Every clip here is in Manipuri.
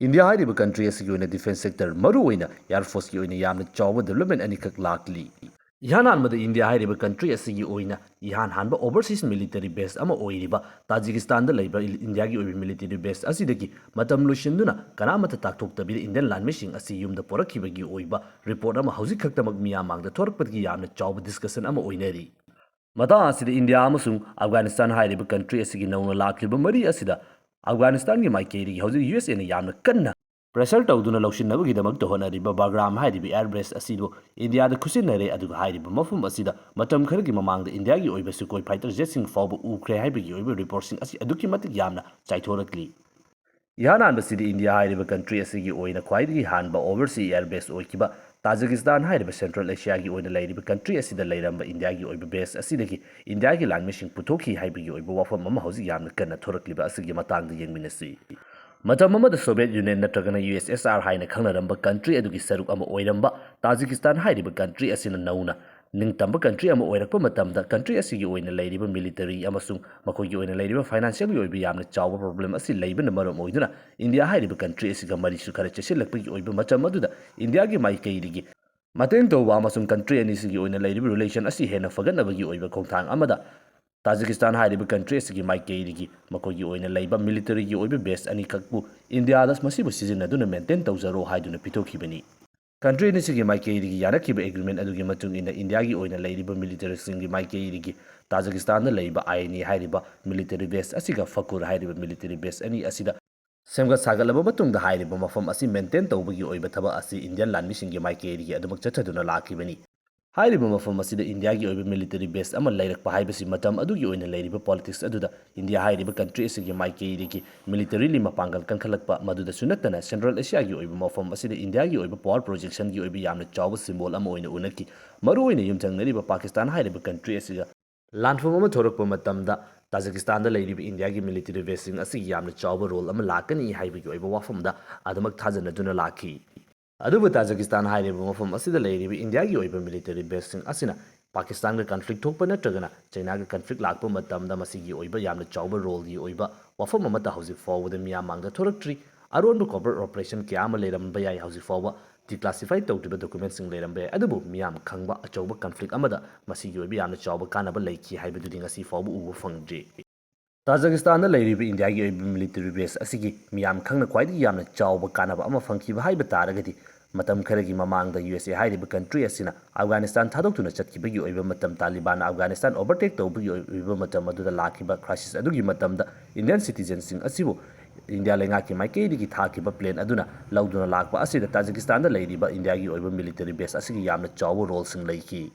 India hꯥꯏꯔꯤꯕ country asigi oina defense sector maru oina air force ki oina yamna chawba development anikak lakli. Ihan hanbada India hꯥꯏꯔꯤꯕ country asigi oina ihan hanba overseas military base ama oiriba Tajikistan da laiba India gi oibi military base asidagi matam loishinduna kanamata takthoktabida Indian landmishing asi yumda porakhibagi oiba report ama hauzik khaktamak miyamangda thorakpadgi yamna chawba discussion ama oinari. Mata asida India amasung Afghanistan hāiriba country asigi nauna lakliba mari asida Afghanistan gi maikeri hauzik USA na yamna kanna pressure tawduna lawshinnabagi honariba Bagram hāiriba air base asido India da khusinnare aduga hāiriba mafum asida matam kharagi mamangda India gi oiba Sukoi fighter jet sing fawba ukhre haibagi oiba report sing asi aduki matik yamna chaithorakli. Yanan basidi India hāiriba country asigi oina khwaidagi hanba overseas air base oikiba Tajikistan hāiriba Central Asia gi oina lairiba country asida lairamba India gi oiba base asidagi India gi landmishing putokhi haibagi oiba wafam ama hauzik yamna kanna thorakliba asigi matangda yengminasi. Matam amada Soviet Union natragana USSR haina khangnaramba country adugi saruk ama oiramba Tajikistan hāiriba country asina nauna ningtamba country ama oirakpa matamda country asigi oina lairiba military amasung makogi oina lairiba financial gi oiba yamna chawba problem asi laibana maram oiduna India hāiriba country asiga marisu khara chesilakpagi oiba matam aduda India gi maikaidigi mateng tawba amasung country anisigi oina lairiba relation asi hena faganabagi oiba khongthang amada Tajikistan hāiriba country asigi maikaidigi makogi oina laiba military gi oiba base ani kakbu India das masibu sizinaduna maintain tawzaro haiduna pitokhibani. Country nisigi maikaidigi yanakiba agreement adugi matung ina India gi oina lairiba military singi maikaidigi Tajikistan da laiba Ayni hāiriba military base asiga Farkhor hāiriba military base ani asida semgat sagalaba matungda hāiriba mafam asi maintain tawbagi oiba thaba asi Indian landmishingi maikaidigi adumak chathaduna lakibani. Hāiriba mafam asida India gi oiba military base ama lairakpa haibasi matam adugi oina lairiba politics aduda India hāiriba country asigi maikaidigi military lima pangal kankhalakpa maduda sunatana Central Asia gi oiba mafam asida India gi oiba power projection gi oiba yamna chawba symbol ama oina unaki maru oina yumthangnariba Pakistan hāiriba country asiga lanfam ama thorakpa matamda Tajikistan da lairiba India gi military base sing asigi yamna chawba role ama lakani haibagi oiba wafamda adamak thajanaduna lakhi. Adubu Tajikistan hāiriba mafam asida lairiba India gi oiba military base sing asina Pakistan ga conflict thokpa natragana China ga conflict lakpa matamda masigi oiba yamna chawba role gi oiba wafam amata hauzik fawbada miyamangda thoraktri aronba corporate operation kya ama leiramba yai hauzik fawba declassified tawtiba documents sing leiramba yai adubu miyam khangba achawba conflict amada masigi oiba yamna chawba kanaba laiki haibadudi ngasi fawba uba fangdri. Tajikistan da lairiba India gi oiba military base asigi miyam khangna khwaidagi yamna chawba kanaba ama fangkiba haiba taragadi matam kharagi mamangda USA hāiriba country asina Afghanistan thadokuna chatkibagi oiba matam Taliban Afghanistan overtake tawbagi oiba matam aduda lakiba crisis adugi matamda Indian citizens sing asibu India lengaki maikaidigi thakiba plane aduna lauduna lakpa asida Tajikistan da lairiba India gi oiba military base asigi yamna chawba role sing laiki.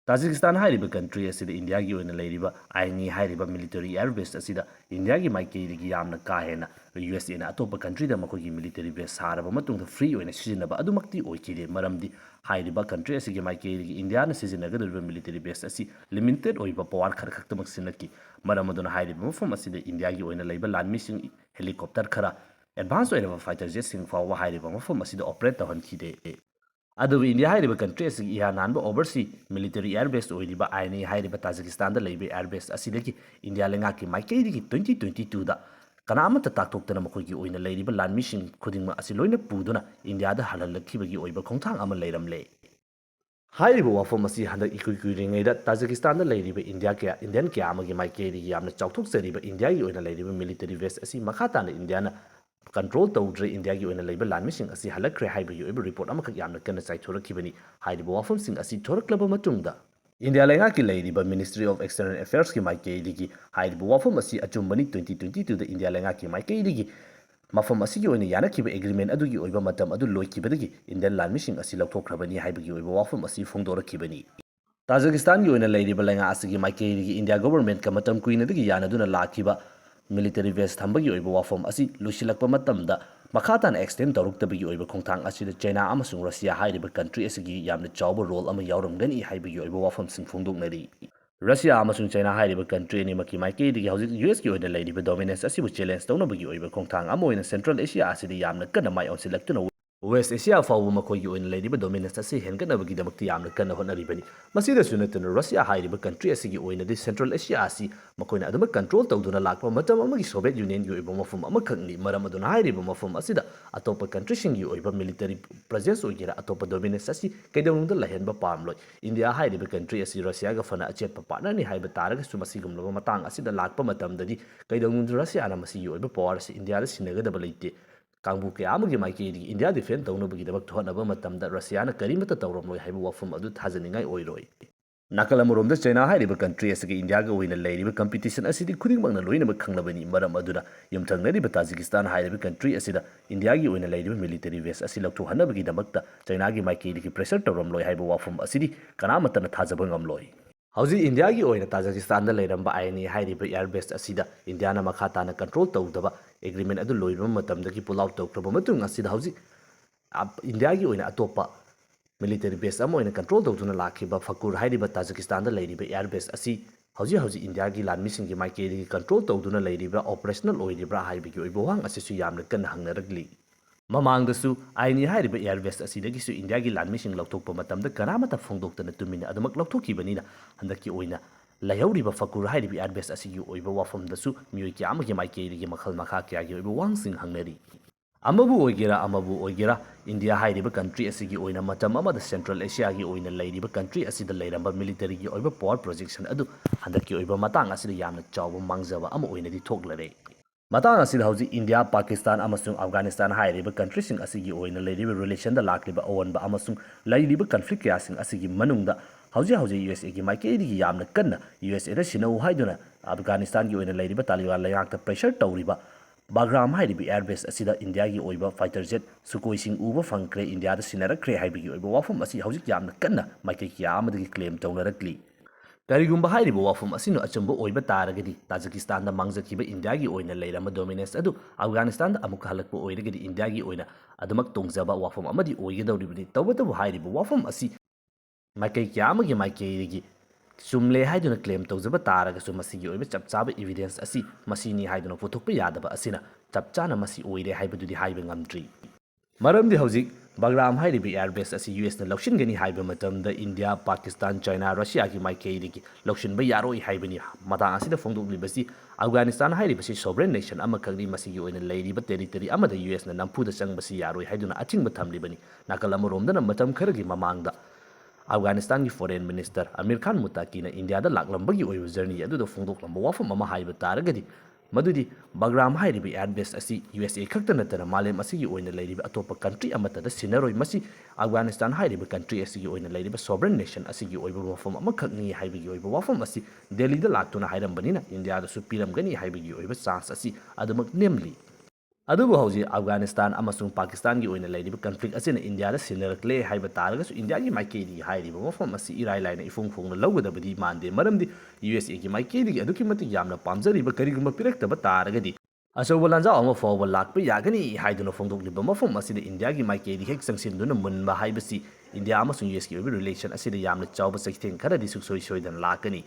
Tajikistan hāiriba country asida India gi oina lairiba Ayni hāiriba military air base asida India gi maikaidigi yamna kahena USA na atopa country da makogi military base saraba matungda free oina sizinaba adumakti oikide maramdi hāiriba country asigi maikaidigi India na sizinagaduriba military base asi limited oiba power khara khaktamak sinaki maram aduna hāiriba mafam asida India gi oina laiba landmishing helicopter khara advance oina fighter jet sing fawwa hāiriba mafam asida operate tahankhide. Adubu India hāiriba country asigi ihan hanba overseas military air base oiriba Ayni hāiriba Tajikistan da laiba air base asidagi India lengaki maikaidigi 2022 da kanamata taktoktana makogi oina lairiba landmishing khudingma asi loina puduna India da halalakibagi oiba khongthang ama leiramle. Hāiriba wafam asi handak ikuikuringaida Tajikistan da lairiba Indian kya amagi maikaidigi yamna chawthokjariba India gi oina lairiba military base asi makhatana India na control tawdre India gi oina laiba landmishing asi halakre haibagi oiba report amakak yamna kanna chaithorakibani hāiriba wafam sing asi thoraklaba matungda India lengaki lairiba Ministry of External Affairs ki maikaidigi hāiriba wafam asi achumbani 2022 da India lengaki maikaidigi mafam asigi oina yanakiba agreement adugi oiba matam adu loikibadagi Indian landmishing asi lauthokrabani haibagi oiba wafam asi fongdorakibani. Tajikistan gi oina lairiba lenga asigi maikaidigi India government ka matam kuinadagi yanaduna lakiba military base thambagi oiba wafam asi lusilakpa matamda makhatana extend tawruktabagi oiba khongthang asida China amasung Russia hāiriba country asigi yamna chawba role ama yauramgani haibagi oiba wafam sing fongdoknari. Russia amasung China hāiriba country ani maki maikaidigi hauzik US gi oina lairiba dominance asibu challenge tawnabagi oiba khongthang ama oina Central Asia asida yamna kana mai onsilaktuna West Asia faaꯎꯕ ꯃꯈꯣꯏꯒꯤ ꯑꯣꯏꯅ ꯂꯩꯔꯤꯕ ꯗꯣꯃꯤꯅꯦꯟꯁ ꯑꯁꯤ ꯍꯦꯟꯒꯠꯅꯕꯒꯤꯗꯃꯛꯇ ꯌꯥꯝꯅ ꯀꯟꯅ ꯍꯣꯠꯅꯔꯤꯕꯅꯤ ꯃꯁꯤꯗꯁꯨ ꯅꯠꯇꯅ ꯔꯁꯤꯌꯥ ꯍꯥꯏꯔꯤꯕ ꯀꯟꯇ꯭ꯔꯤ ꯑꯁꯤꯒꯤ ꯑꯣꯏꯅꯗꯤ ꯁꯦꯟꯇ꯭ꯔꯦꯜ ꯑꯦꯁꯤꯌꯥ ꯑꯁꯤ ꯃꯈꯣꯏꯅ ꯑꯗꯨꯃꯛ ꯀꯟꯇ꯭ꯔꯣꯜ ꯇꯧꯗꯨꯅ ꯂꯥꯛꯄ ꯃꯇꯝ ꯑꯃꯒꯤ ꯁꯣꯚꯤꯌꯦꯠ ꯌꯨꯅꯤꯌꯟꯒꯤ ꯑꯣꯏꯕ ꯃꯐꯝ ꯑꯃꯈꯛꯅꯤ ꯃꯔꯝ ꯑꯗꯨꯅ ꯍꯥꯏꯔꯤꯕ ꯃꯐꯝ ꯑꯁꯤꯗ ꯑꯇꯣꯞꯄ ꯀꯟꯇ꯭ꯔꯤꯁꯤꯡꯒꯤ ꯑꯣꯏꯕ ꯃꯤꯂꯤꯇꯔꯤ ꯄ꯭ꯔꯖꯦꯟꯁ ꯑꯣꯏꯒꯦꯔꯥ ꯑꯇꯣꯞꯄ ꯗꯣꯃꯤꯅꯦꯟꯁ ꯑꯁꯤ ꯀꯩꯗꯧꯅꯨꯡꯗ ꯂꯩꯍꯟꯕ ꯄꯥꯝꯂꯣꯏ ꯏꯟꯗꯤꯌꯥ ꯍꯥꯏꯔꯤꯕ ꯀꯟꯇ꯭ꯔꯤ ꯑꯁꯤ ꯔꯁꯤꯌꯥꯒ ꯐꯅ ꯑꯆꯦꯠꯄ ꯄꯥꯔꯠꯅꯔꯅꯤ ꯍꯥꯏꯕ ꯇꯥꯔꯒꯁꯨ ꯃꯁꯤꯒꯨꯝꯂꯕ ꯃꯇꯥꯡ ꯑꯁꯤꯗ ꯂꯥꯛꯄ ꯃꯇꯝꯗꯗꯤ ꯀꯩꯗꯧꯅꯨꯡꯗ ꯔꯁꯤꯌꯥꯅ ꯃꯁꯤꯒꯤ ꯑꯣꯏꯕ ꯄꯋꯥꯔ ꯑꯁꯤ ꯏꯟꯗꯤꯌꯥꯗ ꯁꯤꯟꯅꯒꯗꯕ ꯂꯩꯇꯦ ꯀꯥꯡꯕꯨ ꯀꯌꯥ ꯑꯃꯒꯤ ꯃꯥꯏꯀꯩꯗꯒꯤ ꯏꯟꯗꯤꯌꯥ ꯗꯤꯐꯦꯟ ꯇꯧꯅꯕꯒꯤꯗꯃꯛ ꯍꯣꯠꯅꯕ ꯃꯇꯝꯗ ꯔꯁꯤꯌꯥꯅ ꯀꯔꯤꯃꯠꯇ ꯇꯧꯔꯝꯂꯣꯏ ꯍꯥꯏꯕ ꯋꯥꯐꯝ ꯑꯗꯨ ꯊꯥꯖꯅꯤꯡꯉꯥꯏ ꯑꯣꯏꯔꯣꯏ ꯅꯥꯀꯜ ꯑꯃꯔꯣꯝꯗ ꯆꯩꯅꯥ ꯍꯥꯏꯔꯤꯕ ꯀꯟꯇ꯭ꯔꯤ ꯑꯁꯤꯒ ꯏꯟꯗꯤꯌꯥꯒ ꯑꯣꯏꯅ ꯂꯩꯔꯤꯕ ꯀꯝꯄꯤꯇꯤꯁꯟ ꯑꯁꯤꯗꯤ ꯈꯨꯗꯤꯡꯃꯛꯅ ꯂꯣꯏꯅꯃꯛ ꯈꯪꯂꯕꯅꯤ ꯃꯔꯝ ꯑꯗꯨꯅ ꯌꯨꯝꯊꯪꯅꯔꯤꯕ ꯇꯥꯖꯤꯀꯤꯁꯇꯥꯟ ꯍꯥꯏꯔꯤꯕ ꯀꯟꯇ꯭ꯔꯤ ꯑꯁꯤꯗ ꯏꯟꯗꯤꯌꯥꯒꯤ ꯑꯣꯏꯅ ꯂꯩꯔꯤꯕ ꯃꯤꯂꯤꯇꯔꯤ ꯕꯦꯁ ꯑꯁꯤ ꯂꯧꯊꯣꯛꯍꯟꯅꯕꯒꯤꯗꯃꯛꯇ ꯆꯩꯅꯥꯒꯤ ꯃꯥꯏꯀꯩꯗꯒꯤ ꯄ꯭ꯔꯦꯁꯔ ꯇꯧꯔꯝꯂꯣꯏ ꯍꯥꯏꯕ ꯋꯥꯐꯝ ꯑꯁꯤꯗꯤ ꯀꯅꯥꯃꯠꯇꯅ ꯊꯥꯖꯕ ꯉꯝꯂꯣꯏ ꯍꯧꯖꯤꯛ ꯏꯟꯗꯤꯌꯥꯒꯤ ꯑꯣꯏꯅ ꯇꯥꯖꯤꯀꯤꯁꯇꯥꯟꯗ ꯂꯩꯔꯝꯕ ꯑꯥꯏꯅꯤ ꯍꯥꯏꯔꯤꯕ ꯏꯌꯥꯔꯕꯦꯁ ꯑꯁꯤꯗ ꯏꯟꯗꯤꯌꯥꯅ ꯃꯈꯥ ꯇꯥꯅ ꯀꯟꯇ꯭ꯔꯣꯜ ꯇꯧꯗꯕ ꯑꯦꯒ꯭ꯔꯤꯃꯦꯟ ꯑꯗꯨ ꯂꯣꯏꯕ ꯃꯇꯝꯗꯒꯤ ꯄꯨꯜ ꯑꯥꯎꯠ ꯇꯧꯈ꯭ꯔꯕ ꯃꯇꯨꯡ ꯑꯁꯤꯗ ꯍꯧꯖꯤꯛ ꯏꯟꯗꯤꯌꯥꯒꯤ ꯑꯣꯏꯅ ꯑꯇꯣꯞꯄ ꯃꯤꯂꯤꯇꯔꯤ ꯕꯦꯁ ꯑꯃ ꯑꯣꯏꯅ ꯀꯟꯇ꯭ꯔꯣꯜ ꯇꯧꯗꯨꯅ ꯂꯥꯛꯈꯤꯕ ꯐꯀꯨꯔ ꯍꯥꯏꯔꯤꯕ ꯇꯥꯖꯤꯀꯤꯁꯇꯥꯟꯗ ꯂꯩꯔꯤꯕ ꯏꯌꯥꯔꯕꯦꯁ ꯑꯁꯤ ꯍꯧꯖꯤꯛ ꯏꯟꯗꯤꯌꯥꯒꯤ ꯂꯥꯟꯃꯤꯁꯤꯡꯒꯤ ꯃꯥꯏꯀꯩꯗꯒꯤ ꯀꯟꯇ꯭ꯔꯣꯜ ꯇꯧꯗꯨꯅ ꯂꯩꯔꯤꯕ꯭ꯔꯥ ꯑꯣꯄꯔꯦꯁꯅꯦꯜ ꯑꯣꯏꯔꯤꯕ꯭ꯔꯥ ꯍꯥꯏꯕꯒꯤ ꯑꯣꯏꯕ ꯋꯥꯍꯪ ꯑꯁꯤꯁꯨ ꯌꯥꯝꯅ ꯀꯟꯅ ꯍꯪꯅꯔꯛꯂꯤ ꯃꯃꯥꯡꯗꯁꯨ ꯑꯥꯏꯅꯤ ꯍꯥꯏꯔꯤꯕ ꯏꯌꯥꯔꯕꯦꯁ ꯑꯁꯤꯗꯒꯤꯁꯨ ꯏꯟꯗꯤꯌꯥꯒꯤ ꯂꯥꯟꯃꯤꯁꯤꯡ ꯂꯧꯊꯣꯛꯄ ꯃꯇꯝꯗ ꯀꯅꯥꯃꯠꯇ ꯐꯣꯡꯗꯣꯛꯇꯅ ꯇꯨꯃꯤꯟꯅ ꯑꯗꯨꯃꯛ ꯂꯧꯊꯣꯛꯈꯤꯕꯅꯤꯅ ꯍꯟꯗꯛꯀꯤ ꯑꯣꯏꯅ ꯂꯩꯍꯧꯔꯤꯕ ꯐꯀꯨꯔ ꯍꯥꯏꯔꯤꯕ ꯏꯌꯥꯔꯕꯦꯁ ꯑꯁꯤꯒꯤ ꯑꯣꯏꯕ ꯋꯥꯐꯝꯗꯁꯨ ꯃꯤꯑꯣꯏ ꯀꯌꯥ ꯑꯃꯒꯤ ꯃꯥꯏꯀꯩꯗꯒꯤ ꯃꯈꯜ ꯃꯈꯥ ꯀꯌꯥꯒꯤ ꯑꯣꯏꯕ ꯋꯥꯍꯪꯁꯤꯡ ꯍꯪꯅꯔꯤ ꯑꯃꯕꯨ ꯑꯣꯏꯒꯦꯔꯥ ꯏꯟꯗꯤꯌꯥ ꯍꯥꯏꯔꯤꯕ ꯀꯟꯇ꯭ꯔꯤ ꯑꯁꯤꯒꯤ ꯑꯣꯏꯅ ꯃꯇꯝ ꯑꯃꯗ ꯁꯦꯟꯇ꯭ꯔꯦꯜ ꯑꯦꯁꯤꯌꯥꯒꯤ ꯑꯣꯏꯅ ꯂꯩꯔꯤꯕ ꯀꯟꯇ꯭ꯔꯤ ꯑꯁꯤꯗ ꯂꯩꯔꯝꯕ ꯃꯤꯂꯤꯇꯔꯤꯒꯤ ꯑꯣꯏꯕ ꯄꯋꯥꯔ ꯄ꯭ꯔꯣꯖꯦꯛꯁꯟ ꯑꯗꯨ ꯍꯟꯗꯛꯀꯤ ꯑꯣꯏꯕ ꯃꯇꯥꯡ ꯑꯁꯤꯗ ꯌꯥꯝꯅ ꯆꯥꯎꯕ ꯃꯥꯡꯖꯕ ꯑꯃ ꯑꯣꯏꯅꯗꯤ ꯊꯣꯛꯂꯔꯦ ꯃꯇꯥꯡ ꯑꯁꯤꯗ ꯍꯧꯖꯤꯛ ꯏꯟꯗꯤꯌꯥ ꯄꯥꯀꯤꯁꯇꯥꯟ ꯑꯃꯁꯨꯡ ꯑꯐꯒꯥꯅꯤꯁꯇꯥꯟ ꯍꯥꯏꯔꯤꯕ ꯀꯟꯇ꯭ꯔꯤꯁꯤꯡ ꯑꯁꯤꯒꯤ ꯑꯣꯏꯅ ꯂꯩꯔꯤꯕ ꯔꯤꯂꯦꯁꯟꯗ ꯂꯥꯛꯂꯤꯕ ꯑꯑꯣꯟꯕ ꯑꯃꯁꯨꯡ ꯂꯩꯔꯤꯕ ꯀꯟꯐ꯭ꯂꯤꯛ ꯀꯌꯥꯁꯤꯡ ꯑꯁꯤꯒꯤ ꯃꯅꯨꯡꯗ ꯍꯧꯖꯤꯛ ꯌꯨ ꯑꯦꯁ ꯑꯦꯒꯤ ꯃꯥꯏꯀꯩꯗꯒꯤ ꯌꯥꯝꯅ ꯀꯟꯅ ꯌꯨ ꯑꯦꯁ ꯑꯦꯗ ꯁꯤꯟꯅꯧ ꯍꯥꯏꯗꯨꯅ ꯑꯐꯒꯥꯅꯤꯁꯇꯥꯟꯒꯤ ꯑꯣꯏꯅ ꯂꯩꯔꯤꯕ ꯇꯥꯂꯤꯕꯥꯟ ꯂꯩꯉꯥꯛꯇ ꯄ꯭ꯔꯦꯁꯔ ꯇꯧꯔꯤꯕ ꯕꯥꯒ꯭ꯔꯥꯝ ꯍꯥꯏꯔꯤꯕ ꯏꯌꯥꯔꯕꯦꯁ ꯑꯁꯤꯗ ꯏꯟꯗꯤꯌꯥꯒꯤ ꯑꯣꯏꯕ ꯐꯥꯏꯇꯔ ꯖꯦꯠ ꯁꯨꯀꯣꯏꯁꯤꯡ ꯎꯕ ꯐꯪꯈ꯭ꯔꯦ ꯏꯟꯗꯤꯌꯥꯗ ꯁꯤꯟꯅꯔꯛꯈ꯭रे ꯍꯥꯏꯕꯒꯤ ꯑꯣꯏꯕ ꯋꯥꯐꯝ ꯑꯁꯤ ꯍꯧꯖꯤꯛ ꯌꯥꯝꯅ ꯀꯟꯅ ꯃꯥꯏꯀꯩ ꯀꯌꯥ ꯑꯃꯗꯒꯤ ꯀ꯭ꯂꯦꯝ ꯇꯧꯅꯔꯛꯂꯤ ꯀꯔꯤꯒꯨꯝꯕ ꯍꯥꯏꯔꯤꯕ ꯋꯥꯐꯝ ꯑꯁꯤꯅ ꯑꯆꯨꯝꯕ ꯑꯣꯏꯕ ꯇꯥꯔꯒꯗꯤ ꯇꯥꯖꯤꯀꯤꯁꯇꯥꯟꯗ ꯃꯥꯡꯖꯈꯤꯕ ꯏꯟꯗꯤꯌꯥꯒꯤ ꯑꯣꯏꯅ ꯂꯩꯔꯝꯕ ꯗꯣꯃꯤꯅꯦꯟꯁ ꯑꯗꯨ ꯑꯐꯒꯥꯅꯤꯁꯇꯥꯟꯗ ꯑꯃꯨꯛ ꯍꯜꯂꯛꯄ ꯑꯣꯏꯔꯒꯗꯤ ꯏꯟꯗꯤꯌꯥꯒꯤ ꯑꯣꯏꯅ ꯑꯗꯨꯃꯛ ꯇꯣꯡꯖꯕ ꯋꯥꯐꯝ ꯑꯃꯗꯤ ꯑꯣꯏꯒꯗꯧꯔꯤꯕꯅꯤ ꯇꯧꯕꯇꯕꯨ ꯍꯥꯏꯔꯤꯕ ꯋꯥꯐꯝ ꯑꯁꯤ ꯃꯥꯏꯀꯩ ꯀꯌꯥ ꯑꯃꯒꯤ ꯃꯥꯏꯀꯩꯗꯒꯤ ꯆꯨꯝꯂꯦ ꯍꯥꯏꯗꯨꯅ ꯀ꯭ꯂꯦꯝ ꯇꯧꯖꯕ ꯇꯥꯔꯒꯁꯨ ꯃꯁꯤꯒꯤ ꯑꯣꯏꯕ ꯆꯞ ꯆꯥꯕ ꯏꯚꯤꯗꯦꯟꯁ ꯑꯁꯤ ꯃꯁꯤꯅꯤ ꯍꯥꯏꯗꯨꯅ ꯄꯨꯊꯣꯛꯄ ꯌꯥꯗꯕ ꯑꯁꯤꯅ ꯆꯞ ꯆꯥꯅ ꯃꯁꯤ ꯑꯣꯏꯔꯦ ꯍꯥꯏꯕꯗꯨꯗꯤ ꯍꯥꯏꯕ ꯉꯝꯗ꯭ꯔꯤ ꯃꯔꯝꯗꯤ ꯍꯧꯖꯤꯛ ꯕꯒ꯭ꯔꯥꯝ ꯍꯥꯏꯔꯤꯕ ꯏꯌꯥꯔꯕꯦꯁ ꯑꯁꯤ ꯌꯨ ꯑꯦꯁꯅ ꯂꯧꯁꯤꯟꯒꯅꯤ ꯍꯥꯏꯕ ꯃꯇꯝꯗ ꯏꯟꯗꯤꯌꯥ ꯄꯥꯀꯤꯁꯇꯥꯟ ꯆꯩꯅꯥ ꯔꯁꯤꯌꯥꯒꯤ ꯃꯥꯏꯀꯩꯗꯒꯤ ꯂꯧꯁꯤꯟꯕ ꯌꯥꯔꯣꯏ ꯍꯥꯏꯕꯅꯤ ꯃꯇꯥꯡ ꯑꯁꯤꯗ ꯐꯣꯡꯗꯣꯛꯂꯤꯕꯁꯤ ꯑꯐꯒꯥꯅꯤꯁꯇꯥꯟ ꯍꯥꯏꯔꯤꯕꯁꯤ ꯁꯣꯚꯔꯦꯟ ꯅꯦꯁꯟ ꯑꯃꯈꯛꯅꯤ ꯃꯁꯤꯒꯤ ꯑꯣꯏꯅ ꯂꯩꯔꯤꯕ ꯇꯦꯔꯤꯇꯔꯤ ꯑꯃꯗ ꯌꯨ ꯑꯦꯁꯅ ꯅꯝꯐꯨꯗ ꯆꯪꯕꯁꯤ ꯌꯥꯔꯣꯏ ꯍꯥꯏꯗꯨꯅ ꯑꯊꯤꯡꯕ ꯊꯝꯂꯤꯕꯅꯤ ꯅꯥꯀꯜ ꯑꯃꯔꯣꯝꯗꯅ ꯃꯇꯝ ꯈꯔꯒꯤ ꯃꯃꯥꯡꯗ ꯑꯐꯒꯥꯅꯤꯁꯇꯥꯟꯒꯤ ꯐꯣꯔꯦꯟ ꯃꯤꯅꯤꯁꯇꯔ ꯑꯃꯤꯔ ꯈꯥꯟ ꯃꯨꯇꯥꯀꯤꯅ ꯏꯟꯗꯤꯌꯥꯗ ꯂꯥꯛꯂꯝꯕꯒꯤ ꯑꯣꯏꯕ ꯖꯔꯅꯤ ꯑꯗꯨꯗ ꯐꯣꯡꯗꯣꯛꯂꯝꯕ ꯋꯥꯐꯝ ꯑꯃ ꯍꯥꯏꯕ ꯇꯥꯔꯒꯗꯤ ꯃꯗꯨꯗꯤ ꯕꯒ꯭ꯔꯥꯝ ꯍꯥꯏꯔꯤꯕ ꯏꯌꯥꯔꯕꯦꯁ ꯑꯁꯤ ꯌꯨ ꯑꯦꯁ ꯑꯦ ꯈꯛꯇ ꯅꯠꯇꯅ ꯃꯥꯂꯦꯝ ꯑꯁꯤꯒꯤ ꯑꯣꯏꯅ ꯂꯩꯔꯤꯕ ꯑꯇꯣꯞꯄ ꯀꯟꯇ꯭ꯔꯤ ꯑꯃꯠꯇꯗ ꯁꯤꯟꯅꯔꯣꯏ ꯃꯁꯤ ꯑꯐꯒꯥꯅꯤꯁꯇꯥꯟ ꯍꯥꯏꯔꯤꯕ ꯀꯟꯇ꯭ꯔꯤ ꯑꯁꯤꯒꯤ ꯑꯣꯏꯅ ꯂꯩꯔꯤꯕ ꯁꯣꯚꯔꯦꯟ ꯅꯦꯁꯟ ꯑꯁꯤꯒꯤ ꯑꯣꯏꯕ ꯋꯥꯐꯝ ꯑꯃꯈꯛꯅꯤ ꯍꯥꯏꯕꯒꯤ ꯑꯣꯏꯕ ꯋꯥꯐꯝ ꯑꯁꯤ ꯗꯦꯜꯂꯤꯗ ꯂꯥꯛꯇꯨꯅ ꯍꯥꯏꯔꯝꯕꯅꯤꯅ ꯏꯟꯗꯤꯌꯥꯗꯁꯨ ꯄꯤꯔꯝꯒꯅꯤ ꯍꯥꯏꯕꯒꯤ ꯑꯣꯏꯕ ꯆꯥꯟꯁ ꯑꯁꯤ ꯑꯗꯨꯃꯛ ꯅꯦꯝꯂꯤ ꯑꯗꯨꯕꯨ ꯍꯧꯖꯤꯛ ꯑꯐꯒꯥꯅꯤꯁꯇꯥꯟ ꯑꯃꯁꯨꯡ ꯄꯥꯀꯤꯁꯇꯥꯟꯒꯤ ꯑꯣꯏꯅ ꯂꯩꯔꯤꯕ ꯀꯟꯐ꯭ꯂꯤꯛ ꯑꯁꯤꯅ ꯏꯟꯗꯤꯌꯥꯗ ꯁꯤꯟꯅꯔꯛꯂꯦ ꯍꯥꯏꯕ ꯇꯥꯔꯒꯁꯨ ꯏꯟꯗꯤꯌꯥꯒꯤ ꯃꯥꯏꯀꯩꯗꯒꯤ ꯍꯥꯏꯔꯤꯕ ꯋꯥꯐꯝ ꯑꯁꯤ ꯏꯔꯥꯏ ꯂꯥꯏꯅ ꯏꯐꯣꯡ ꯐꯣꯡꯅ ꯂꯧꯒꯗꯕꯗꯤ ꯃꯥꯟꯗꯦ ꯃꯔꯝꯗꯤ ꯌꯨ ꯑꯦꯁ ꯑꯦꯒꯤ ꯃꯥꯏꯀꯩꯗꯒꯤ ꯑꯗꯨꯛꯀꯤ ꯃꯇꯤꯛ ꯌꯥꯝꯅ ꯄꯥꯝꯖꯔꯤꯕ ꯀꯔꯤꯒꯨꯝꯕ ꯄꯤꯔꯛꯇꯕ ꯇꯥꯔꯒꯗꯤ ꯑꯆꯧꯕ ꯂꯥꯟꯖꯥꯎ ꯑꯃ ꯐꯥꯎꯕ ꯂꯥꯛꯄ ꯌꯥꯒꯅꯤ ꯍꯥꯏꯗꯨꯅ ꯐꯣꯡꯗꯣꯛꯂꯤꯕ ꯃꯐꯝ ꯑꯁꯤꯗ ꯏꯟꯗꯤꯌꯥꯒꯤ ꯃꯥꯏꯀꯩꯗ ꯍꯦꯛ ꯆꯪꯁꯤꯟꯗꯨꯅ ꯃꯨꯟꯕ ꯍꯥꯏꯕꯁꯤ ꯏꯟꯗꯤꯌꯥ ꯑꯃꯁꯨꯡ ꯌꯨ ꯑꯦꯁꯀꯤ ꯑꯣꯏꯕ ꯔꯤꯂꯦꯁꯟ ꯑꯁꯤꯗ ꯌꯥꯝꯅ ꯆꯥꯎꯕ ꯆꯩꯊꯦꯡ ꯈꯔꯗꯤ ꯁꯨꯡꯁꯣꯏ ꯁꯣꯏꯗꯅ ꯂꯥꯛꯀꯅꯤ